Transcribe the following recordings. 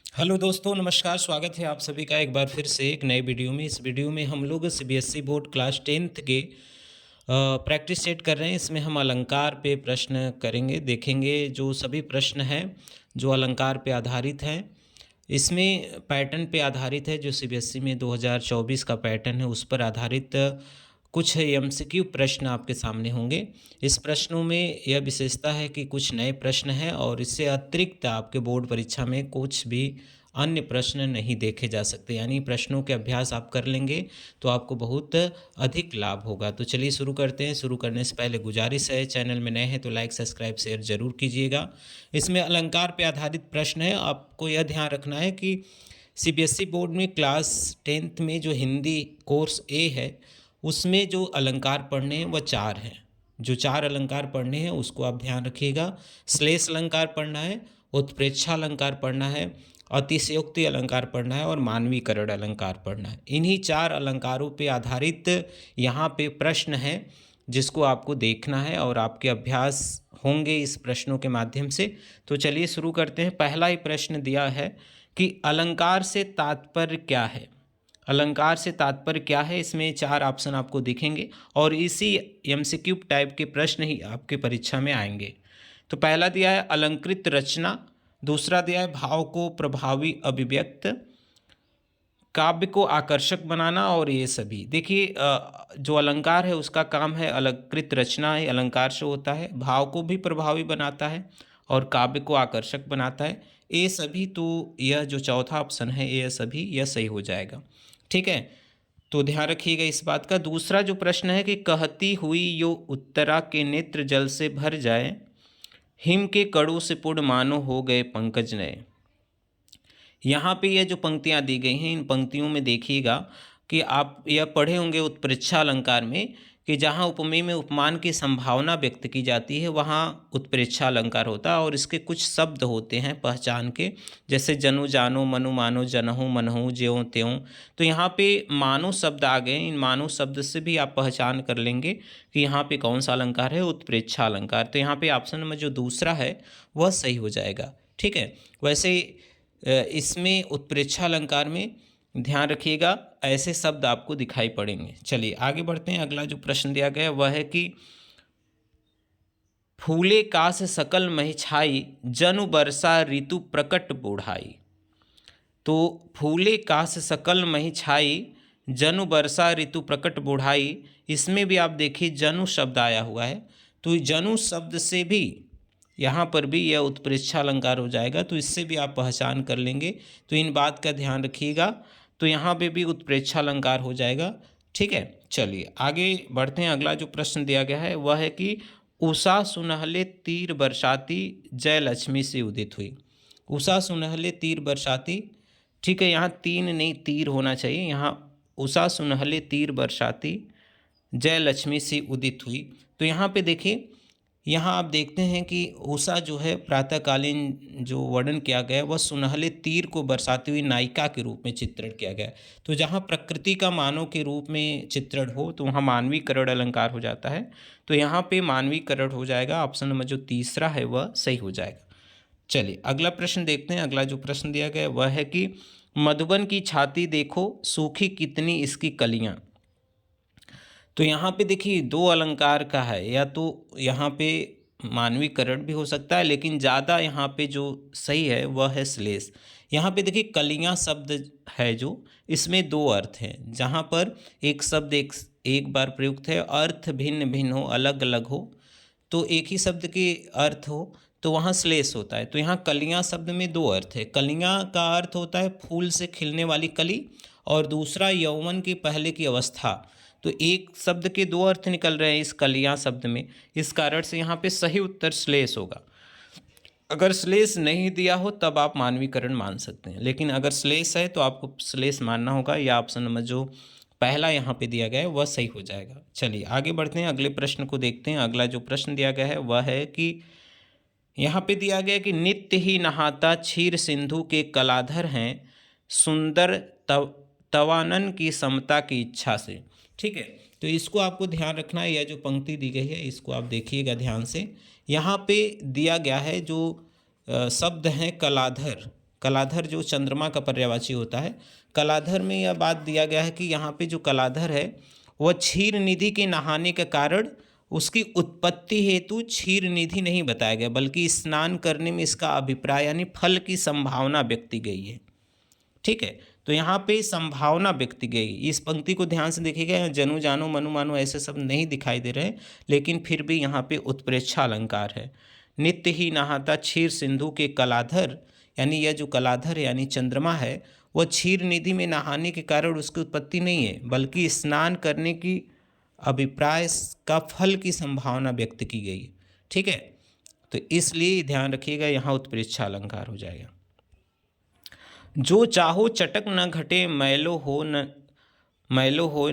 Hello दोस्तों, नमस्कार। स्वागत है आप सभी का एक बार फिर से एक नए वीडियो में। इस वीडियो में हम लोग सीबीएसई बोर्ड क्लास 10th के प्रैक्टिस सेट कर रहे हैं। इसमें हम अलंकार पे प्रश्न करेंगे, देखेंगे। जो सभी प्रश्न हैं जो अलंकार पे आधारित हैं, इसमें पैटर्न पे आधारित है। जो सीबीएसई में 2024 का पैटर्न है उस पर आधारित कुछ एमसीक्यू प्रश्न आपके सामने होंगे। इस प्रश्नों में यह विशेषता है कि कुछ नए प्रश्न हैं और इससे अतिरिक्त आपके बोर्ड परीक्षा में कुछ भी अन्य प्रश्न नहीं देखे जा सकते। यानी प्रश्नों के अभ्यास आप कर लेंगे तो आपको बहुत अधिक लाभ होगा। तो चलिए शुरू करते हैं। शुरू करने से पहले गुजारिश है, चैनल में नए हैं तो लाइक सब्सक्राइब शेयर ज़रूर कीजिएगा। इसमें अलंकार पे आधारित प्रश्न है। आपको यह ध्यान रखना है कि सीबीएसई बोर्ड में क्लास 10th में जो हिंदी कोर्स ए है उसमें जो अलंकार पढ़ने हैं वह 4 हैं। जो 4 अलंकार पढ़ने हैं उसको आप ध्यान रखिएगा। श्लेष अलंकार पढ़ना है, उत्प्रेक्षा अलंकार पढ़ना है, अतिशयोक्ति अलंकार पढ़ना है और मानवीकरण अलंकार पढ़ना है। इन्हीं 4 अलंकारों पे आधारित यहाँ पे प्रश्न है जिसको आपको देखना है और आपके अभ्यास होंगे इस प्रश्नों के माध्यम से। तो चलिए शुरू करते हैं। पहला ही प्रश्न दिया है कि अलंकार से तात्पर्य क्या है। अलंकार से तात्पर्य क्या है, इसमें 4 ऑप्शन आपको दिखेंगे और इसी एमसीक्यू टाइप के प्रश्न ही आपके परीक्षा में आएंगे। तो पहला दिया है अलंकृत रचना, दूसरा दिया है भाव को प्रभावी अभिव्यक्त, काव्य को आकर्षक बनाना और ये सभी। देखिए जो अलंकार है उसका काम है अलंकृत रचना है, अलंकार से होता है, भाव को भी प्रभावी बनाता है और काव्य को आकर्षक बनाता है। ये सभी, तो यह जो चौथा ऑप्शन है ये सभी, यह सही हो जाएगा। ठीक है, तो ध्यान रखिएगा इस बात का। दूसरा जो प्रश्न है कि कहती हुई यो उत्तरा के नेत्र जल से भर जाए, हिम के कड़ों से पुड़ मानो हो गए पंकज नए। यहाँ पे यह जो पंक्तियाँ दी गई हैं इन पंक्तियों में देखिएगा कि आप यह पढ़े होंगे उत्प्रेक्षा अलंकार में कि जहाँ उपमेय में उपमान की संभावना व्यक्त की जाती है वहाँ उत्प्रेक्षा अलंकार होता है और इसके कुछ शब्द होते हैं पहचान के, जैसे जनु जानो, मनु मानो, जनहु मनहु, ज्यों त्यों। तो यहाँ पे मानो शब्द आ गए। इन मानो शब्द से भी आप पहचान कर लेंगे कि यहाँ पे कौन सा अलंकार है, उत्प्रेक्षा अलंकार। तो यहाँ पे ऑप्शन नंबर जो दूसरा है वह सही हो जाएगा। ठीक है, वैसे इसमें उत्प्रेक्षा अलंकार में ध्यान रखिएगा ऐसे शब्द आपको दिखाई पड़ेंगे। चलिए आगे बढ़ते हैं। अगला जो प्रश्न दिया गया वह है कि फूले कास सकल महि छाई, जनु बरसा ऋतु प्रकट बूढ़ाई। तो फूले कास सकल महि छाई, जनु बरसा ऋतु प्रकट बूढ़ाई, इसमें भी आप देखिए जनु शब्द आया हुआ है। तो जनु शब्द से भी यहाँ पर भी यह उत्प्रेक्षा अलंकार हो जाएगा, तो इससे भी आप पहचान कर लेंगे। तो इन बात का ध्यान रखिएगा। तो यहाँ पे भी उत्प्रेक्षा अलंकार हो जाएगा। ठीक है, चलिए आगे बढ़ते हैं। अगला जो प्रश्न दिया गया है वह है कि उषा सुनहले तीर बरसाती, जय लक्ष्मी से उदित हुई। उषा सुनहले तीर बरसाती, ठीक है, यहाँ तीन नहीं तीर होना चाहिए। यहाँ उषा सुनहले तीर बरसाती, जय लक्ष्मी से उदित हुई। तो यहाँ पे देखिए, यहाँ आप देखते हैं कि उषा जो है प्रातःकालीन जो वर्णन किया गया वह सुनहले तीर को बरसाती हुई नायिका के रूप में चित्रण किया गया। तो जहाँ प्रकृति का मानव के रूप में चित्रण हो तो वहाँ मानवीकरण अलंकार हो जाता है। तो यहाँ पे मानवीकरण हो जाएगा। ऑप्शन नंबर जो तीसरा है वह सही हो जाएगा। चलिए अगला प्रश्न देखते हैं। अगला जो प्रश्न दिया गया वह है कि मधुबन की छाती देखो, सूखी कितनी इसकी कलियाँ। तो यहाँ पे देखिए 2 अलंकार का है, या तो यहाँ पे मानवीकरण भी हो सकता है लेकिन ज़्यादा यहाँ पे जो सही है वह है श्लेष। यहाँ पे देखिए कलियाँ शब्द है जो, इसमें 2 अर्थ हैं। जहाँ पर एक शब्द एक बार प्रयुक्त है, अर्थ भिन्न भिन्न हो, अलग अलग हो, तो एक ही शब्द के अर्थ हो तो वहाँ श्लेष होता है। तो यहाँ कलियाँ शब्द में 2 अर्थ है। कलियाँ का अर्थ होता है फूल से खिलने वाली कली और दूसरा यौवन की पहले की अवस्था। तो एक शब्द के 2 अर्थ निकल रहे हैं इस कलियाँ शब्द में। इस कारण से यहाँ पे सही उत्तर श्लेष होगा। अगर श्लेष नहीं दिया हो तब आप मानवीकरण मान सकते हैं, लेकिन अगर श्लेष है तो आपको श्लेष मानना होगा। या ऑप्शन नंबर जो पहला यहाँ पे दिया गया है वह सही हो जाएगा। चलिए आगे बढ़ते हैं, अगले प्रश्न को देखते हैं। अगला जो प्रश्न दिया गया है वह है कि यहाँ पे दिया गया कि नित्य ही नहाता क्षीर सिंधु के कलाधर हैं, सुंदर तवानन की समता की इच्छा से। ठीक है, तो इसको आपको ध्यान रखना है। यह जो पंक्ति दी गई है इसको आप देखिएगा ध्यान से। यहाँ पे दिया गया है जो शब्द हैं कलाधर। कलाधर जो चंद्रमा का पर्यायवाची होता है। कलाधर में यह बात दिया गया है कि यहाँ पे जो कलाधर है वह क्षीर निधि के नहाने के कारण उसकी उत्पत्ति हेतु क्षीर निधि नहीं बताया गया, बल्कि स्नान करने में इसका अभिप्राय यानी फल की संभावना व्यक्ति गई है। ठीक है, तो यहाँ पे संभावना व्यक्ति गई। इस पंक्ति को ध्यान से देखिएगा, जनु जानो मनु मानो ऐसे सब नहीं दिखाई दे रहे, लेकिन फिर भी यहाँ पे उत्प्रेक्षा अलंकार है। नित्य ही नहाता क्षीर सिंधु के कलाधर, यानी यह जो कलाधर यानी चंद्रमा है वह क्षीर निधि में नहाने के कारण उसकी उत्पत्ति नहीं है, बल्कि स्नान करने की अभिप्राय का फल की संभावना व्यक्त की गई है। ठीक है, तो इसलिए ध्यान रखिएगा, यहाँ उत्प्रेक्षा अलंकार हो जाएगा। जो चाहो चटक न घटे मैलो हो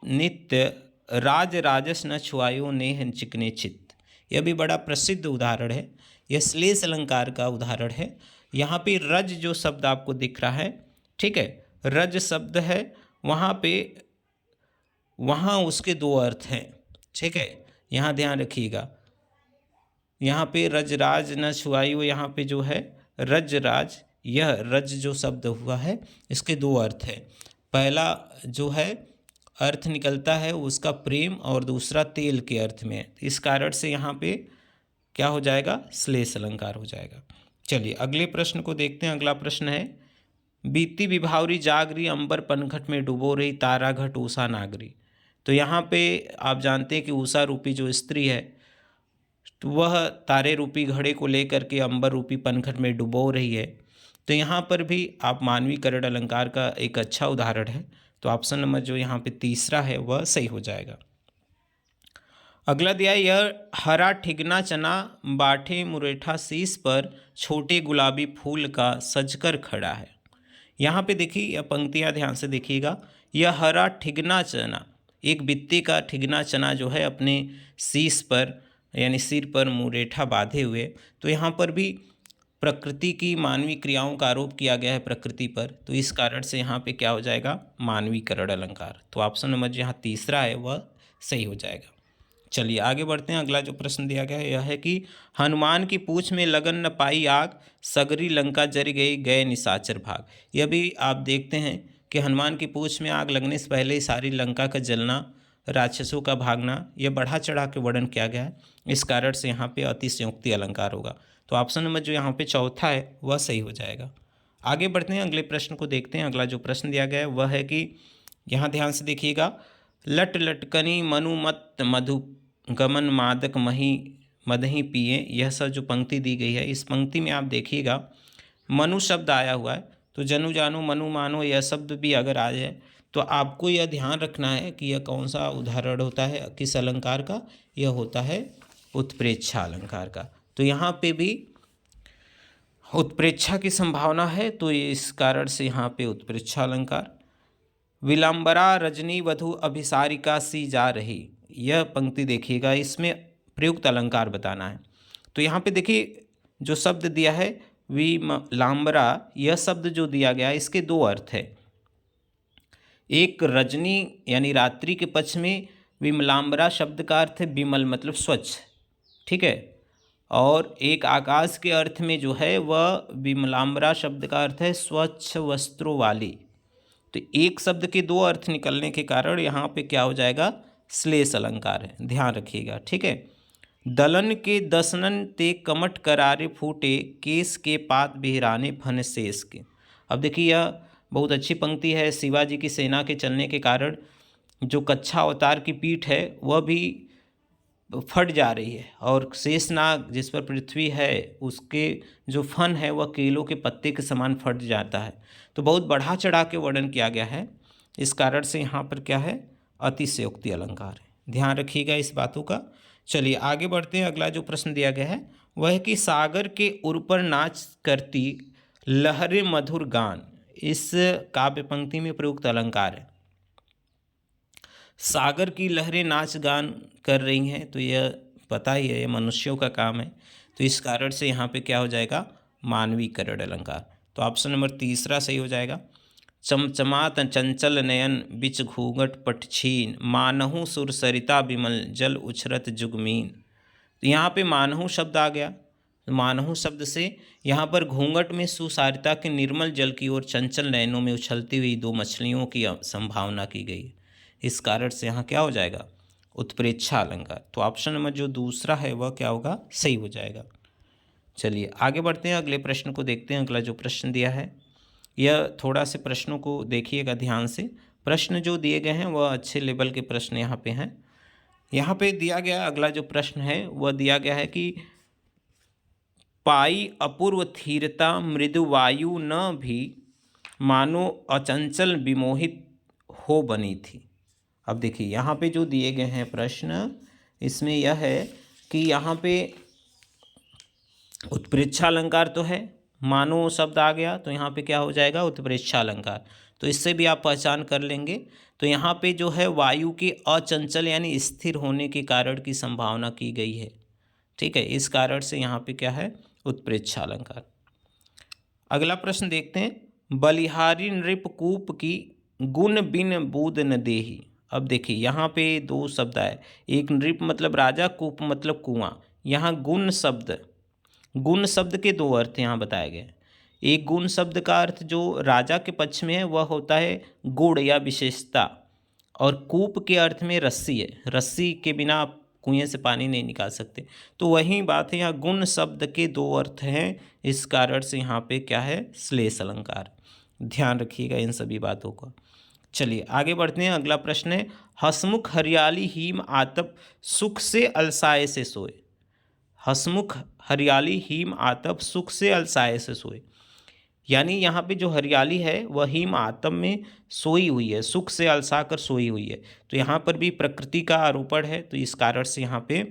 नित्य राज राजस न छुआयो नेह चिकने चित्त। यह भी बड़ा प्रसिद्ध उदाहरण है, यह श्लेष अलंकार का उदाहरण है। यहाँ पे रज जो शब्द आपको दिख रहा है, ठीक है, रज शब्द है, वहाँ उसके दो अर्थ हैं। ठीक है, यहाँ ध्यान रखिएगा, यहाँ पे रजराज न छुआयो, यहाँ पे जो है रजराज, यह रज जो शब्द हुआ है इसके दो अर्थ है। पहला जो है अर्थ निकलता है उसका प्रेम, और दूसरा तेल के अर्थ में है। इस कारण से यहाँ पे क्या हो जाएगा, श्लेष अलंकार हो जाएगा। चलिए अगले प्रश्न को देखते हैं। अगला प्रश्न है, बीती विभावरी जागरी अंबर पनघट में डुबो रही तारा घट उषा नागरी। तो यहाँ पे आप जानते हैं कि उषा रूपी जो स्त्री है तो वह तारे रूपी घड़े को लेकर के अंबर रूपी पनघट में डुबो रही है। तो यहाँ पर भी आप मानवीकरण अलंकार का एक अच्छा उदाहरण है, तो ऑप्शन नंबर जो यहाँ पे तीसरा है वह सही हो जाएगा। अगला दिया है, यह हरा ठिगना चना बाठे मुरेठा शीश पर छोटे गुलाबी फूल का सजकर खड़ा है। यहाँ पे देखिए, यह पंक्तियाँ ध्यान से देखिएगा, यह हरा ठिगना चना, एक बित्ते का ठिगना चना जो है अपने शीश पर यानी सिर पर मुरेठा बांधे हुए। तो यहाँ पर भी प्रकृति की मानवीय क्रियाओं का आरोप किया गया है प्रकृति पर, तो इस कारण से यहाँ पे क्या हो जाएगा, मानवीकरण अलंकार। तो ऑप्शन नंबर जो यहाँ तीसरा है वह सही हो जाएगा। चलिए आगे बढ़ते हैं। अगला जो प्रश्न दिया गया है यह है कि हनुमान की पूँछ में लगन न पाई आग, सगरी लंका जर गई गए निशाचर भाग। यह भी आप देखते हैं कि हनुमान की पूँछ में आग लगने से पहले ही सारी लंका का जलना, राक्षसों का भागना, यह बढ़ा चढ़ा के वर्णन किया गया है। इस कारण से यहाँ पे अतिशयोक्ति अलंकार होगा। तो ऑप्शन नंबर जो यहाँ पे चौथा है वह सही हो जाएगा। आगे बढ़ते हैं, अगले प्रश्न को देखते हैं। अगला जो प्रश्न दिया गया है वह है कि यहाँ ध्यान से देखिएगा, लट लटकनी मनुमत मधु गमन मादक मदही पिए। यह सब जो पंक्ति दी गई है, इस पंक्ति में आप देखिएगा मनु शब्द आया हुआ है, तो जनु जानो मनु मानो यह शब्द भी अगर आ जाए तो आपको यह ध्यान रखना है कि यह कौन सा उदाहरण होता है, किस अलंकार का, यह होता है उत्प्रेक्षा अलंकार का। तो यहाँ पे भी उत्प्रेक्षा की संभावना है, तो इस कारण से यहाँ पे उत्प्रेक्षा अलंकार। विलंबरा रजनी वधु अभिसारिका सी जा रही, यह पंक्ति देखिएगा, इसमें प्रयुक्त अलंकार बताना है। तो यहाँ पे देखिए जो शब्द दिया है विलंबरा, यह शब्द जो दिया गया है इसके दो अर्थ है। एक रजनी यानी रात्रि के पक्ष में विमलांबरा शब्द का अर्थ है विमल मतलब स्वच्छ, ठीक है, और एक आकाश के अर्थ में जो है वह विमलांबरा शब्द का अर्थ है स्वच्छ वस्त्रों वाली। तो एक शब्द के दो अर्थ निकलने के कारण यहाँ पे क्या हो जाएगा, श्लेष अलंकार है, ध्यान रखिएगा। ठीक है, दलन के दसनन ते कमट करारे फूटे, केस के पात बिहराने फन शेष के। अब देखिए यह बहुत अच्छी पंक्ति है। शिवाजी की सेना के चलने के कारण जो कच्छा अवतार की पीठ है वह भी फट जा रही है, और शेषनाग जिस पर पृथ्वी है उसके जो फन है वह केलों के पत्ते के समान फट जाता है। तो बहुत बढ़ा चढ़ा के वर्णन किया गया है, इस कारण से यहाँ पर क्या है, अतिशयोक्ति अलंकार है। ध्यान रखिएगा इस बातों का। चलिए आगे बढ़ते हैं। अगला जो प्रश्न दिया गया है वह है कि सागर के उर पर नाच करती लहरे मधुर गान, इस काव्य पंक्ति में प्रयुक्त अलंकार है। सागर की लहरें नाच गान कर रही हैं, तो यह पता ही है, ये मनुष्यों का काम है, तो इस कारण से यहाँ पे क्या हो जाएगा, मानवीकरण अलंकार। तो ऑप्शन नंबर तीसरा सही हो जाएगा। चमचमात चंचल नयन बिच घूंघट पटछीन, मानहु सुर सरिता बिमल जल उछरत जुगमीन। तो यहाँ पे मानहु शब्द आ गया, मानहु शब्द से यहाँ पर घूंघट में सुसारिता के निर्मल जल की ओर चंचल नयनों में उछलती हुई दो मछलियों की संभावना की गई है। इस कारण से यहाँ क्या हो जाएगा, उत्प्रेक्षा अलंकार। तो ऑप्शन नंबर जो दूसरा है वह क्या होगा, सही हो जाएगा। चलिए आगे बढ़ते हैं, अगले प्रश्न को देखते हैं। अगला जो प्रश्न दिया है, यह थोड़ा से प्रश्नों को देखिएगा ध्यान से। प्रश्न जो दिए गए हैं वह अच्छे लेवल के प्रश्न यहाँ पे हैं। यहाँ पे दिया गया अगला जो प्रश्न है वह दिया गया है कि पाई अपूर्व थीरता मृदु वायु न भी मानो अचंचल विमोहित हो बनी थी। अब देखिए यहाँ पे जो दिए गए हैं प्रश्न, इसमें यह है कि यहाँ पे उत्प्रेक्षा अलंकार तो है, मानो शब्द आ गया तो यहाँ पे क्या हो जाएगा, उत्प्रेक्षा अलंकार। तो इससे भी आप पहचान कर लेंगे। तो यहाँ पे जो है वायु के अचंचल यानी स्थिर होने के कारण की संभावना की गई है। ठीक है, इस कारण से यहाँ पे क्या है, उत्प्रेक्षा अलंकार। अगला प्रश्न देखते हैं, बलिहारी नृप कूप की गुण बिन बूद न देही। अब देखिए यहाँ पे दो शब्द आए, एक नृप मतलब राजा, कूप मतलब कुआं। यहाँ गुण शब्द के दो अर्थ यहाँ बताए गए। एक गुण शब्द का अर्थ जो राजा के पक्ष में है वह होता है गुण या विशेषता, और कूप के अर्थ में रस्सी है, रस्सी के बिना आप कुएं से पानी नहीं निकाल सकते। तो वही बात है, यहाँ गुण शब्द के दो अर्थ हैं, इस कारण से यहाँ पे क्या है, श्लेष अलंकार। ध्यान रखिएगा इन सभी बातों का। चलिए आगे बढ़ते हैं, अगला प्रश्न है, हसमुख हरियाली हीम आतप सुख से अलसाए से सोए। हसमुख हरियाली हीम आतप सुख से अलसाए से सोए, यानी यहाँ पे जो हरियाली है वह हिम आतप में सोई हुई है, सुख से अलसा कर सोई हुई है। तो यहाँ पर भी प्रकृति का आरोपण है, तो इस कारण से यहाँ पे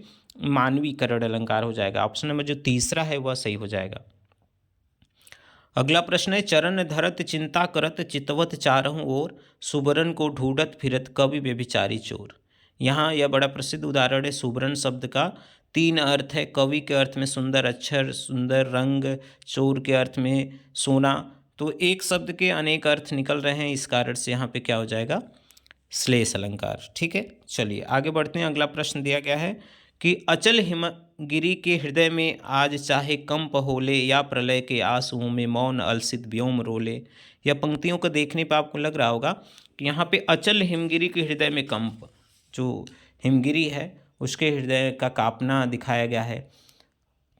मानवीकरण अलंकार हो जाएगा। ऑप्शन नंबर जो तीसरा है वह सही हो जाएगा। अगला प्रश्न है, चरण धरत चिंता करत चितवत चारहु ओर सुबरन को ढूंढत फिरत कवि व्यभिचारी चोर। यहाँ यह बड़ा प्रसिद्ध उदाहरण है। सुबरन शब्द का तीन अर्थ है, कवि के अर्थ में सुंदर अक्षर, सुंदर रंग, चोर के अर्थ में सोना। तो एक शब्द के अनेक अर्थ निकल रहे हैं, इस कारण से यहाँ पे क्या हो जाएगा, श्लेष अलंकार। ठीक है, चलिए आगे बढ़ते हैं। अगला प्रश्न दिया गया है कि अचल हिमगिरी के हृदय में आज चाहे कंप होले, या प्रलय के आंसुओं में मौन अलसित व्योम रोले। यह पंक्तियों को देखने पर आपको लग रहा होगा कि यहाँ पे अचल हिमगिरी के हृदय में कंप, जो हिमगिरी है उसके हृदय का कांपना दिखाया गया है।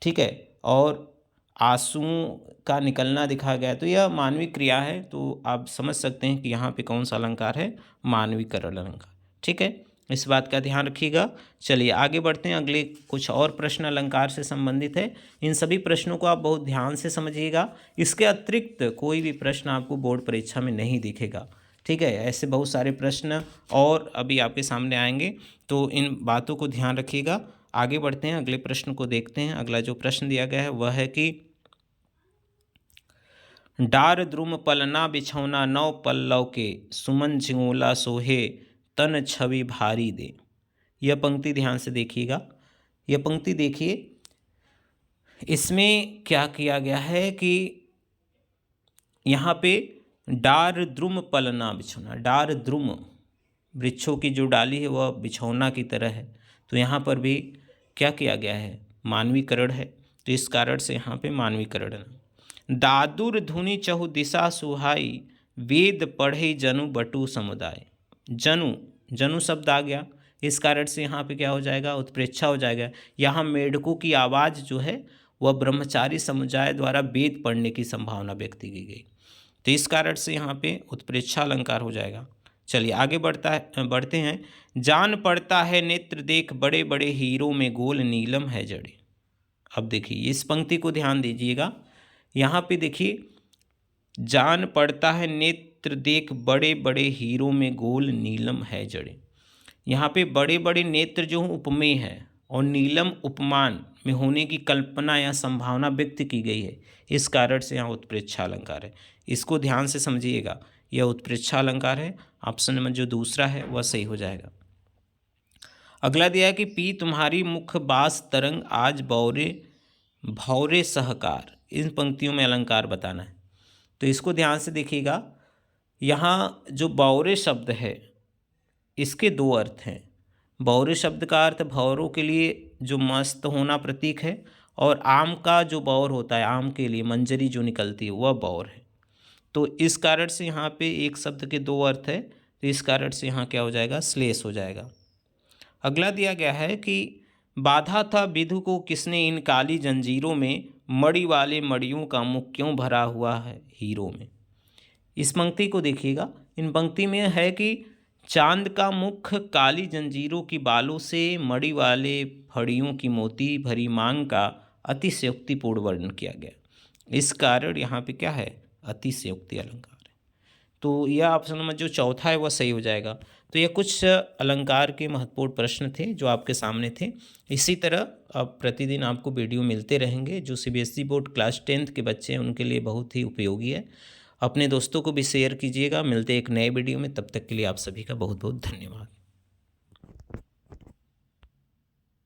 ठीक है, और आंसुओं का निकलना दिखाया गया है। तो यह मानवीय क्रिया है, तो आप समझ सकते हैं कि यहाँ पे कौन सा अलंकार है, मानवीकरण अलंकार। ठीक है, इस बात का ध्यान रखिएगा। चलिए आगे बढ़ते हैं, अगले कुछ और प्रश्न अलंकार से संबंधित है। इन सभी प्रश्नों को आप बहुत ध्यान से समझिएगा। इसके अतिरिक्त कोई भी प्रश्न आपको बोर्ड परीक्षा में नहीं दिखेगा। ठीक है, ऐसे बहुत सारे प्रश्न और अभी आपके सामने आएंगे, तो इन बातों को ध्यान रखिएगा। आगे बढ़ते हैं, अगले प्रश्न को देखते हैं। अगला जो प्रश्न दिया गया है वह है कि डार द्रुम पलना बिछौना नौ पल्लव के सुमन झिंगोला सोहे तन छवि भारी दे। यह पंक्ति ध्यान से देखिएगा। यह पंक्ति देखिए, इसमें क्या किया गया है कि यहाँ पे डार द्रुम पलना बिछौना, डार द्रुम वृक्षों की जो डाली है वह बिछौना की तरह है। तो यहाँ पर भी क्या किया गया है, मानवीकरण है। तो इस कारण से यहाँ पे मानवीकरण है। दादुर धुनि चहु दिशा सुहाई वेद पढ़े जनु बटु समुदाय। जनु शब्द आ गया, इस कारण से यहाँ पे क्या हो जाएगा, उत्प्रेक्षा हो जाएगा। यहाँ मेढकों की आवाज़ जो है वह ब्रह्मचारी समुदाय द्वारा वेद पढ़ने की संभावना व्यक्त की गई। तो इस कारण से यहाँ पे उत्प्रेक्षा अलंकार हो जाएगा। चलिए आगे बढ़ते हैं। जान पड़ता है नेत्र देख बड़े बड़े हीरों में गोल नीलम है जड़े। अब देखिए इस पंक्ति को ध्यान दीजिएगा। यहाँ पे देखिए, जान पड़ता है नेत्र देख बड़े बड़े हीरों में गोल नीलम है जड़े। यहाँ पे बड़े बड़े नेत्र जो उपमेय है और नीलम उपमान में होने की कल्पना या संभावना व्यक्त की गई है, इस कारण से यहाँ उत्प्रेक्षा अलंकार है। इसको ध्यान से समझिएगा, यह उत्प्रेक्षा अलंकार है। ऑप्शन नंबर जो दूसरा है वह सही हो जाएगा। अगला दिया है कि पी तुम्हारी मुख बास तरंग आज बौरे भौरे सहकार। इन पंक्तियों में अलंकार बताना है, तो इसको ध्यान से देखिएगा। यहाँ जो बौरे शब्द है इसके दो अर्थ हैं। बौरे शब्द का अर्थ भौरों के लिए जो मस्त होना प्रतीक है, और आम का जो बौर होता है, आम के लिए मंजरी जो निकलती है वह बौर है। तो इस कारण से यहाँ पे एक शब्द के दो अर्थ है, तो इस कारण से यहाँ क्या हो जाएगा, श्लेष हो जाएगा। अगला दिया गया है कि बाधा था विधु को किसने इन काली जंजीरों में, मणि वाले मणियों का मुख क्यों भरा हुआ है हीरों में। इस पंक्ति को देखिएगा, इन पंक्ति में है कि चांद का मुख काली जंजीरों की बालों से मणि वाले फड़ियों की मोती भरी मांग का अतिशयोक्तिपूर्ण वर्णन किया गया। इस कारण यहाँ पे क्या है, अतिशयोक्ति अलंकार है। तो यह ऑप्शन नंबर जो चौथा है वह सही हो जाएगा। तो यह कुछ अलंकार के महत्वपूर्ण प्रश्न थे जो आपके सामने थे। इसी तरह अब प्रतिदिन आपको वीडियो मिलते रहेंगे जो सीबीएसई बोर्ड क्लास 10th के बच्चे हैं उनके लिए बहुत ही उपयोगी है। अपने दोस्तों को भी शेयर कीजिएगा। मिलते एक नए वीडियो में, तब तक के लिए आप सभी का बहुत बहुत धन्यवाद।